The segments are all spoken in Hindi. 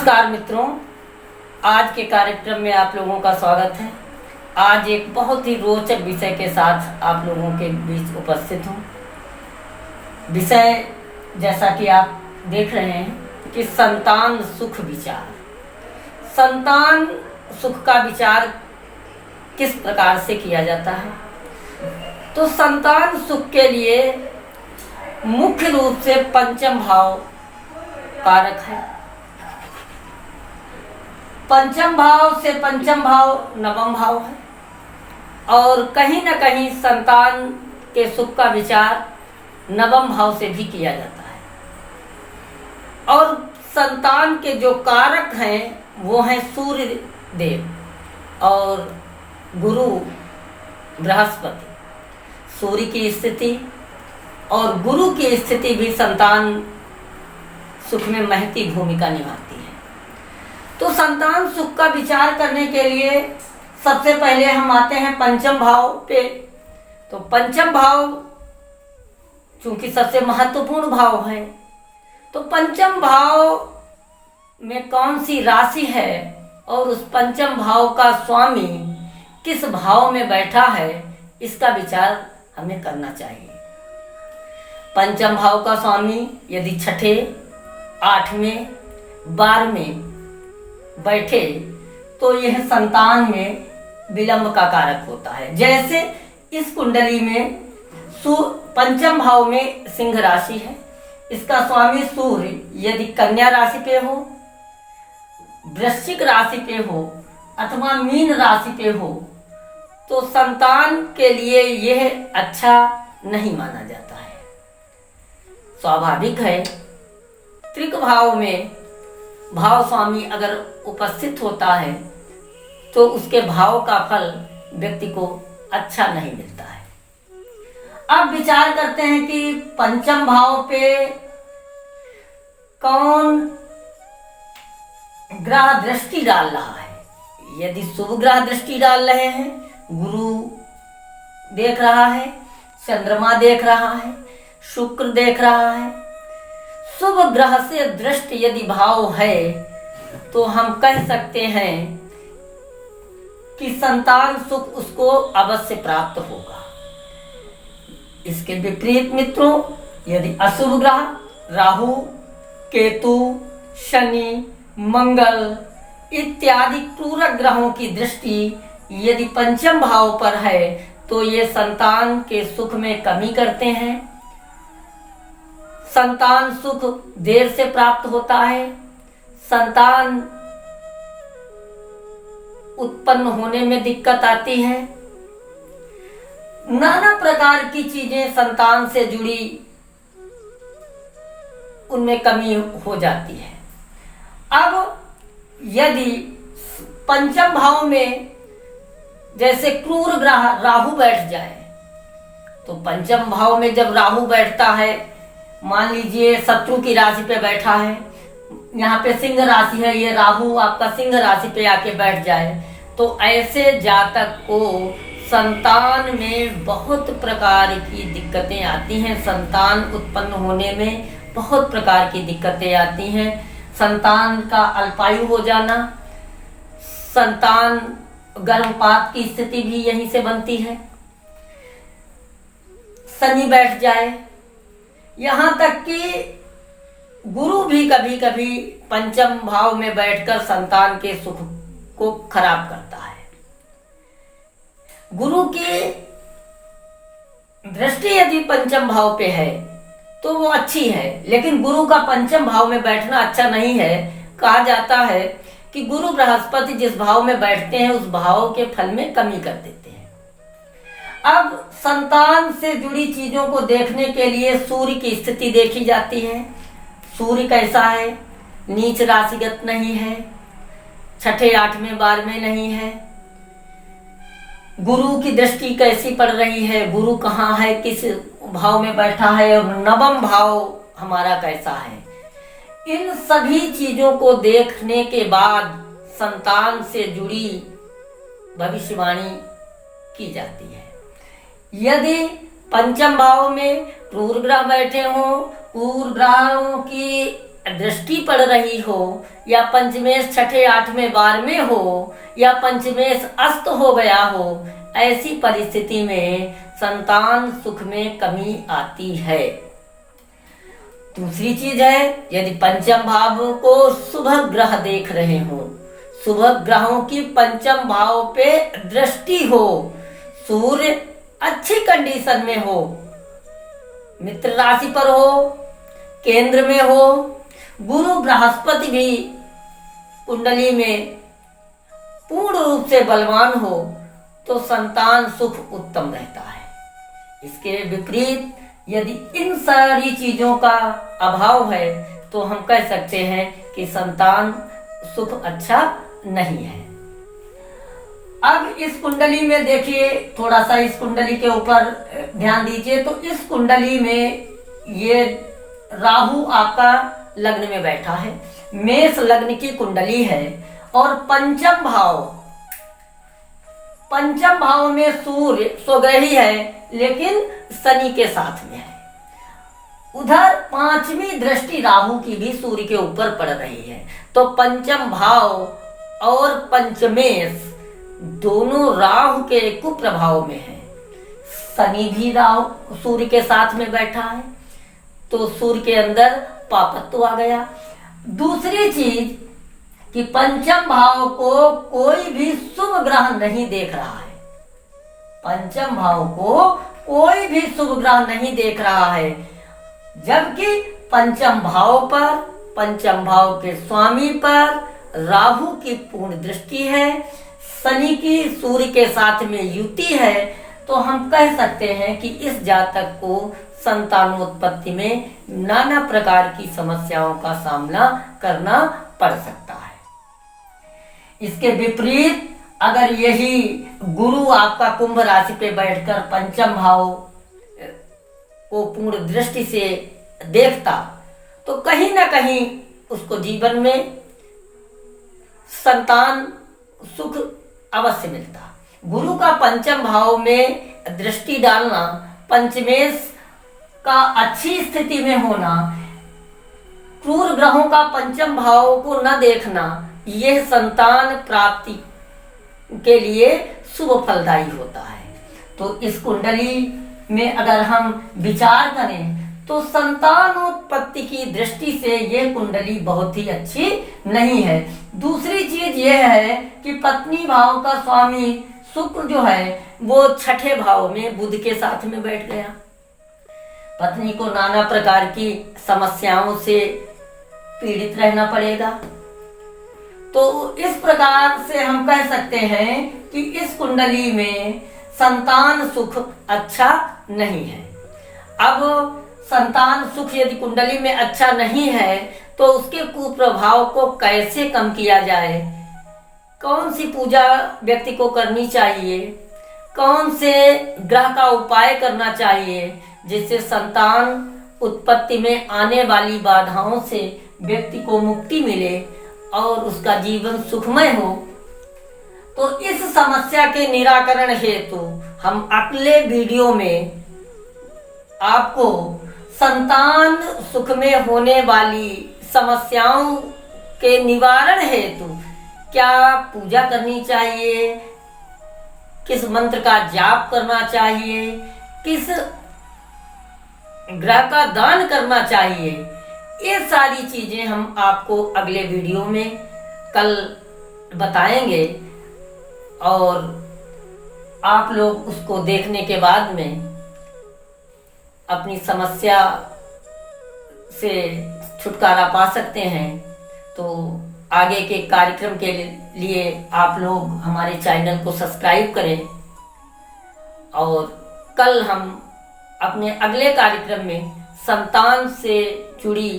नमस्कार मित्रों, आज के कार्यक्रम में आप लोगों का स्वागत है। आज एक बहुत ही रोचक विषय के साथ आप लोगों के बीच उपस्थित हूँ। विषय जैसा कि आप देख रहे हैं कि संतान सुख विचार। संतान सुख का विचार किस प्रकार से किया जाता है? तो संतान सुख के लिए मुख्य रूप से पंचम भाव कारक है। पंचम भाव से पंचम भाव नवम भाव है और कहीं न कहीं संतान के सुख का विचार नवम भाव से भी किया जाता है। और संतान के जो कारक हैं वो हैं सूर्य देव और गुरु बृहस्पति। सूर्य की स्थिति और गुरु की स्थिति भी संतान सुख में महती भूमिका निभाती है। तो संतान सुख का विचार करने के लिए सबसे पहले हम आते हैं पंचम भाव पे। तो पंचम भाव चूंकि सबसे महत्वपूर्ण भाव है, तो पंचम भाव में कौन सी राशि है और उस पंचम भाव का स्वामी किस भाव में बैठा है, इसका विचार हमें करना चाहिए। पंचम भाव का स्वामी यदि छठे, आठवें, 12वें बैठे तो यह संतान में विलंब का कारक होता है। जैसे इस कुंडली में पंचम भाव में सिंह राशि है, इसका स्वामी सूर्य यदि कन्या राशि पे हो, वृश्चिक राशि पे हो अथवा मीन राशि पे हो तो संतान के लिए यह अच्छा नहीं माना जाता है। स्वाभाविक है, त्रिक भाव में भाव स्वामी अगर उपस्थित होता है तो उसके भाव का फल व्यक्ति को अच्छा नहीं मिलता है। अब विचार करते हैं कि पंचम भाव पे कौन ग्रह दृष्टि डाल रहा है। यदि शुभ ग्रह दृष्टि डाल रहे हैं, गुरु देख रहा है, चंद्रमा देख रहा है, शुक्र देख रहा है, शुभ ग्रह से दृष्टि यदि भाव है तो हम कह सकते हैं कि संतान सुख उसको अवश्य प्राप्त होगा। इसके विपरीत मित्रों, यदि अशुभ ग्रह राहु, केतु, शनि, मंगल इत्यादि क्रूर ग्रहों की दृष्टि यदि पंचम भाव पर है तो ये संतान के सुख में कमी करते हैं। संतान सुख देर से प्राप्त होता है। संतान उत्पन्न होने में दिक्कत आती है। नाना प्रकार की चीजें संतान से जुड़ी उनमें कमी हो जाती है। अब यदि पंचम भाव में जैसे क्रूर ग्रह राहु बैठ जाए तो पंचम भाव में जब राहु बैठता है, मान लीजिए शत्रु की राशि पे बैठा है, यहाँ पे सिंह राशि है, ये राहु आपका सिंह राशि पे आके बैठ जाए तो ऐसे जातक को संतान में बहुत प्रकार की दिक्कतें आती हैं। संतान उत्पन्न होने में बहुत प्रकार की दिक्कतें आती हैं। संतान का अल्पायु हो जाना, संतान गर्भपात की स्थिति भी यहीं से बनती है। शनि बैठ जाए, यहाँ तक कि गुरु भी कभी कभी पंचम भाव में बैठकर संतान के सुख को खराब करता है। गुरु की दृष्टि यदि पंचम भाव पे है तो वो अच्छी है, लेकिन गुरु का पंचम भाव में बैठना अच्छा नहीं है। कहा जाता है कि गुरु बृहस्पति जिस भाव में बैठते हैं उस भाव के फल में कमी कर देते हैं। अब संतान से जुड़ी चीजों को देखने के लिए सूर्य की स्थिति देखी जाती है। सूर्य कैसा है? नीच राशिगत नहीं है, छठे, 8वें, 12वें नहीं है। गुरु की दृष्टि कैसी पड़ रही है, गुरु कहाँ है, किस भाव में बैठा है, और नवम भाव हमारा कैसा है। इन सभी चीजों को देखने के बाद संतान से जुड़ी भविष्यवाणी की जाती है। यदि पंचम भाव में क्रूर ग्रह बैठे हों, क्रूर ग्रहों की दृष्टि पड़ रही हो, या पंचमेश छठे आठवें 12वें हो, या पंचमेश अस्त हो गया हो, ऐसी परिस्थिति में संतान सुख में कमी आती है। दूसरी चीज है, यदि पंचम भाव को शुभ ग्रह देख रहे हो, शुभ ग्रहों की पंचम भाव पे दृष्टि हो, सूर्य अच्छी कंडीशन में हो, मित्र राशि पर हो, केंद्र में हो, गुरु बृहस्पति भी कुंडली में पूर्ण रूप से बलवान हो, तो संतान सुख उत्तम रहता है। इसके विपरीत यदि इन सारी चीजों का अभाव है तो हम कह सकते हैं कि संतान सुख अच्छा नहीं है। अब इस कुंडली में देखिए, थोड़ा सा इस कुंडली के ऊपर ध्यान दीजिए। तो इस कुंडली में ये राहु आपका लग्न में बैठा है, मेष लग्न की कुंडली है, और पंचम भाव में सूर्य स्वग्रही है लेकिन शनि के साथ में है। उधर पांचवी दृष्टि राहु की भी सूर्य के ऊपर पड़ रही है। तो पंचम भाव और पंचमेश दोनों राहु के कुप्रभाव में है। शनि भी राहु सूर्य के साथ में बैठा है, तो सूर्य के अंदर पापत्व आ गया। दूसरी चीज कि पंचम भाव को कोई भी शुभ ग्रह नहीं देख रहा है, पंचम भाव को कोई भी शुभ ग्रह नहीं देख रहा है, जबकि पंचम भाव पर, पंचम भाव के स्वामी पर राहु की पूर्ण दृष्टि है, शनि की सूर्य के साथ में युति है। तो हम कह सकते हैं कि इस जातक को संतानोत्पत्ति में नाना प्रकार की समस्याओं का सामना करना पड़ सकता है। इसके विपरीत अगर यही गुरु आपका कुंभ राशि पे बैठकर पंचम भाव को पूर्ण दृष्टि से देखता तो कहीं ना कहीं उसको जीवन में संतान सुख अवश्य मिलता। गुरु का पंचम भाव में दृष्टि डालना, पंचमेश का अच्छी स्थिति में होना, क्रूर ग्रहों का पंचम भाव को न देखना, यह संतान प्राप्ति के लिए शुभ फलदायी होता है। तो इस कुंडली में अगर हम विचार करें तो संतानोत्पत्ति की दृष्टि से यह कुंडली बहुत ही अच्छी नहीं है। दूसरी चीज यह है कि पत्नी भाव का स्वामी शुक्र जो है वो छठे भाव में बुध के साथ में बैठ गया। पत्नी को नाना प्रकार की समस्याओं से पीड़ित रहना पड़ेगा। तो इस प्रकार से हम कह सकते हैं कि इस कुंडली में संतान सुख अच्छा नहीं है। अब संतान सुख यदि कुंडली में अच्छा नहीं है तो उसके कुप्रभाव को कैसे कम किया जाए, कौन सी पूजा व्यक्ति को करनी चाहिए, कौन से ग्रह का उपाय करना चाहिए जिससे संतान उत्पत्ति में आने वाली बाधाओं से व्यक्ति को मुक्ति मिले और उसका जीवन सुखमय हो। तो इस समस्या के निराकरण हेतु हम अगले वीडियो में आपको संतान सुख में होने वाली समस्याओं के निवारण हेतु क्या पूजा करनी चाहिए, किस मंत्र का जाप करना चाहिए, किस ग्रह का दान करना चाहिए, ये सारी चीजें हम आपको अगले वीडियो में कल बताएंगे। और आप लोग उसको देखने के बाद में अपनी समस्या से छुटकारा पा सकते हैं। तो आगे के कार्यक्रम के लिए आप लोग हमारे चैनल को सब्सक्राइब करें और कल हम अपने अगले कार्यक्रम में संतान से जुड़ी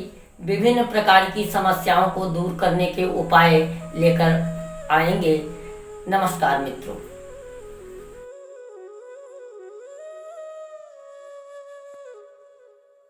विभिन्न प्रकार की समस्याओं को दूर करने के उपाय लेकर आएंगे। नमस्कार मित्रों।